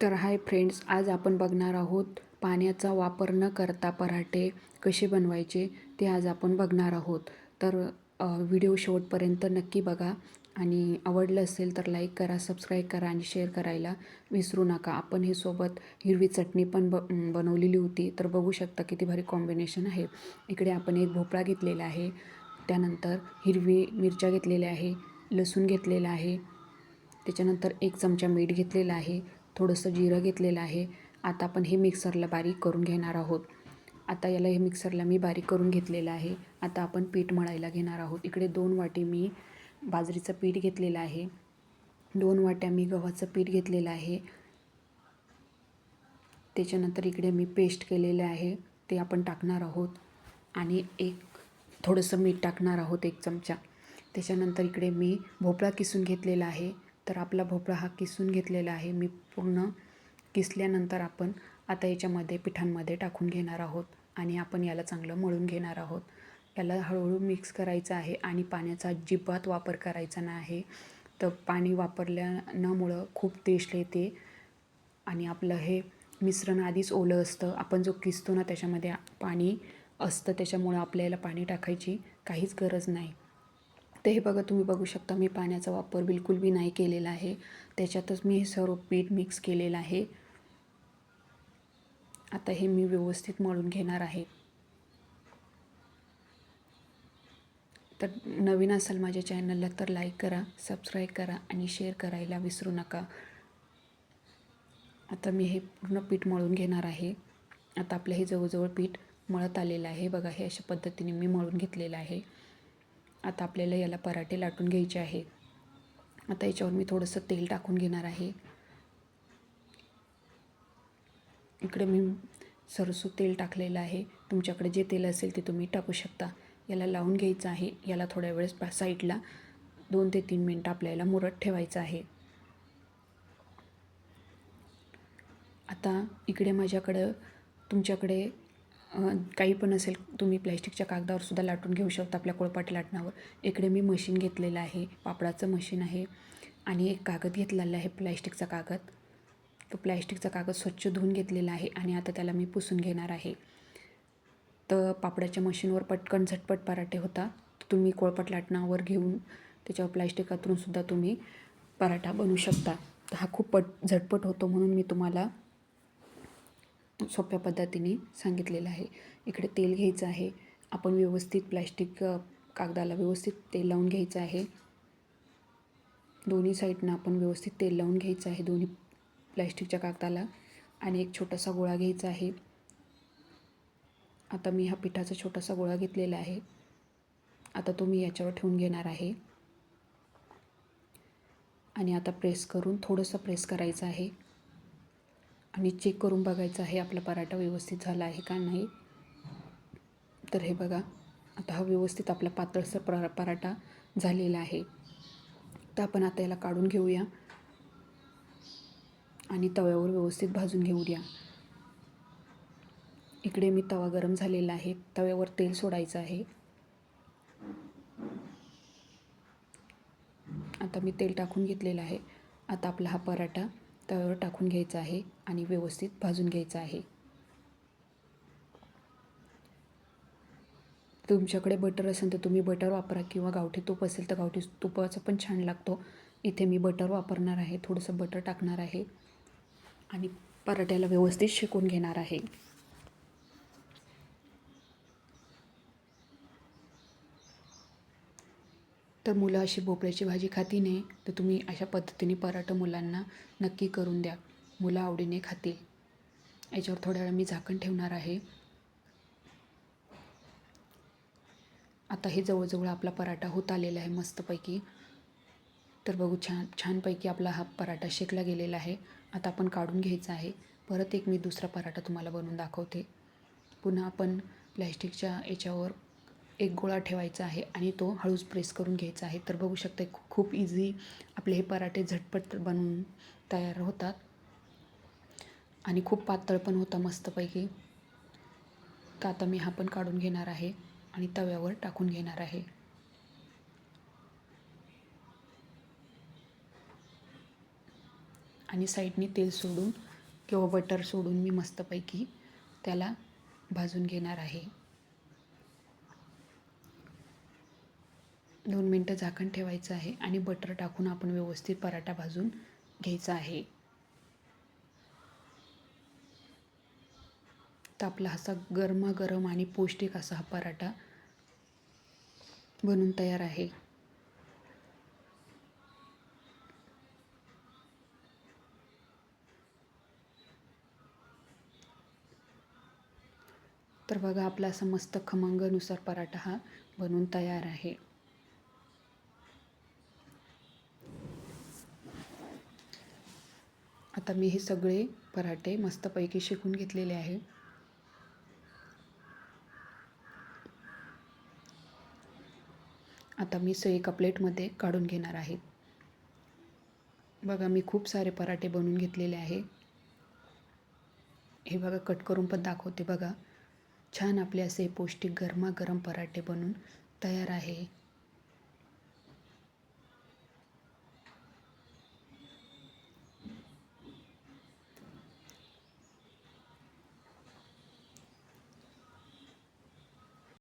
तर hi friends, आज आपण बघणार आहोत पाण्याचा वापर न करता पराठे कसे बनवायचे ते आज आपण बघणार आहोत. तर व्हिडिओ शेवटपर्यंत नक्की बघा आणि आवडलं असेल तर लाईक करा, सबस्क्राईब करा आणि शेअर करायला विसरू नका. आपण हे सोबत हिरवी चटणी पण बनवलेली होती, तर बघू शकता किती भारी कॉम्बिनेशन आहे. इकडे आपण एक भोपळा घेतलेला आहे, त्यानंतर हिरवी मिरच्या घेतलेल्या आहे, लसूण घेतलेला आहे, त्याच्यानंतर 1 चमचा मीठ घेतलेलं आहे, थोडंसं जिरं घेतलेलं आहे. आता आपण हे मिक्सरला बारीक करून घेणार आहोत. आता याला हे मिक्सरला मी बारीक करून घेतलेलं आहे. आता आपण पीठ मळायला घेणार आहोत. इकडे 2 वाटी मी बाजरीचं पीठ घेतलेलं आहे, 2 वाट्या मी गव्हाचं पीठ घेतलेलं आहे. त्याच्यानंतर इकडे मी पेस्ट केलेलं आहे ते आपण टाकणार आहोत आणि थोडंसं मीठ टाकणार आहोत 1 चमचा. त्याच्यानंतर इकडे मी भोपळा किसून घेतलेला आहे. तर आपला भोपळा हा किसून घेतलेला आहे मी पूर्ण. किसल्यानंतर आपण आता याच्यामध्ये पिठांमध्ये टाकून घेणार आहोत आणि आपण याला चांगलं मळून घेणार आहोत. याला हळूहळू मिक्स करायचं आहे आणि पाण्याचा अजिबात वापर करायचा नाही. तर पाणी वापरल्यामुळं खूप टेस्ट येते आणि आपलं हे मिश्रण आधीच ओलं असतं. आपण जो किसतो ना त्याच्यामध्ये पाणी असतं, त्याच्यामुळं आपल्याला पाणी टाकायची काहीच गरज नाही. तर हे बघा, तुम्ही बघू शकता मी पाण्याचा वापर बिलकुल बी नाही केलेला आहे. त्याच्यातच मी हे सर्व पीठ मिक्स केलेलं आहे. आता हे मी व्यवस्थित मळून घेणार आहे. तर नवीन असाल माझ्या चॅनलला तर लाईक करा, सबस्क्राईब करा आणि शेअर करायला विसरू नका. आता मी हे पूर्ण पीठ मळून घेणार आहे. आता आपलं हे जवळजवळ पीठ मळत आलेलं आहे. बघा, हे अशा पद्धतीने मी मळून घेतलेलं आहे. आता आपल्याला याला पराठे लाटून घ्यायचे आहे. आता याच्यावर मी थोडंसं तेल टाकून घेणार आहे. इकडे मी सरसो तेल टाकलेलं आहे. तुमच्याकडे जे तेल असेल ते तुम्ही टाकू शकता. याला लावून घ्यायचं आहे. याला थोड्या वेळेस साईडला 2 ते 3 मिनटं आपल्याला मुरत ठेवायचं आहे. आता इकडे माझ्याकडं तुमच्याकडे काही पण असेल, तुम्ही प्लॅस्टिकच्या कागदावर सुद्धा लाटून घेऊ शकता आपल्या पोळपाट लाटण्यावर. इकडे मी मशीन घेतलेलं आहे, पापडाचं मशीन आहे आणि एक कागद घेतलेला आहे, प्लॅस्टिकचा कागद. तो प्लॅस्टिकचा कागद स्वच्छ धुवून घेतलेला आहे आणि आता त्याला मी पुसून घेणार आहे. तर पापडाच्या मशीनवर पटकन झटपट पराठे होता. तुम्ही पोळपाट लाटण्यावर घेऊन त्याच्यावर प्लॅस्टिक अंथरून सुद्धा तुम्ही पराठा बनवू शकता. तर हा खूप झटपट होतो म्हणून मी तुम्हाला सोप्या पद्धतीने सांगितलेलं आहे. इकडे तेल घ्यायचं आहे. आपण व्यवस्थित प्लॅस्टिक कागदाला व्यवस्थित तेल लावून घ्यायचं आहे. दोन्ही साईडनं आपण व्यवस्थित तेल लावून घ्यायचं आहे दोन्ही प्लॅस्टिकच्या कागदाला. आणि एक छोटासा गोळा घ्यायचा आहे. आता मी हा पिठाचा छोटासा गोळा घेतलेला आहे. आता तो मी याच्यावर ठेवून घेणार आहे आणि आता प्रेस करून थोडंसं प्रेस करायचं आहे आणि चेक करून बघायचं आहे आपला पराठा व्यवस्थित झाला आहे का नाही. तर हे बघा, आता हा व्यवस्थित आपला पातळसर पराठा झालेला आहे. तर आपण आता याला काढून घेऊया आणि तव्यावर व्यवस्थित भाजून घेऊया. इकडे मी तवा गरम झालेला आहे. तव्यावर तेल सोडायचं आहे. आता मी तेल टाकून घेतलेलं आहे. आता आपला हा पराठा तव्यावर टाकून घ्यायचा आहे आणि व्यवस्थित भाजून घ्यायचा आहे. तुमच्याकडे बटर असेल तर तुम्ही बटर वापरा किंवा गावठी तूप असेल तर गावठी तुपाचा पण छान लागतो. इथे मी बटर वापरणार आहे, थोडंसं बटर टाकणार आहे आणि पराठ्याला व्यवस्थित शेकून घेणार आहे. तर मुलं अशी भोपळ्याची भाजी खाती नाही, तर तुम्ही अशा पद्धतीने पराठा मुलांना नक्की करून द्या. मुलं आवडीने खातील. याच्यावर थोड्या वेळ मी झाकण ठेवणार आहे. आता हे जवळजवळ आपला पराठा होत आलेला आहे मस्तपैकी. तर बघू, छानपैकी आपला हा पराठा शेकला गेलेला आहे. आता आपण काढून घ्यायचा आहे. परत एक मी दुसरा पराठा तुम्हाला बनवून दाखवते. पुन्हा आपण प्लॅस्टिकच्या याच्यावर एक गोळा ठेवायचा आहे आणि तो हळूच प्रेस करून घ्यायचा आहे. तर बघू शकता खूप इझी आपले हे पराठे झटपट बनवून तयार होतात आणि खूप पातळ पण होता मस्तपैकी. तर आता मी हा पण काढून घेणार आहे आणि तव्यावर टाकून घेणार आहे. आणि साईडनी तेल सोडून किंवा बटर सोडून मी मस्तपैकी त्याला भाजून घेणार आहे. 2 मिनटं झाकण ठेवायचं आहे आणि बटर टाकून आपण व्यवस्थित पराठा भाजून घ्यायचा आहे. तर आपला असा गरमागरम आणि पौष्टिक असा हा पराठा बनून तयार आहे. तर बघा आपला असा मस्त खमंगनुसार पराठा हा बनून तयार आहे. आता मी हे सगळे पराठे मस्तपैकी शेकून घेतलेले आहे. आता मी एका प्लेटमध्ये काढून घेणार आहे. बघा मी खूप सारे पराठे बनवून घेतलेले आहे. हे बघा कट करून पण दाखवते. बघा छान आपले असे पौष्टिक गरमागरम पराठे बनून तयार आहे.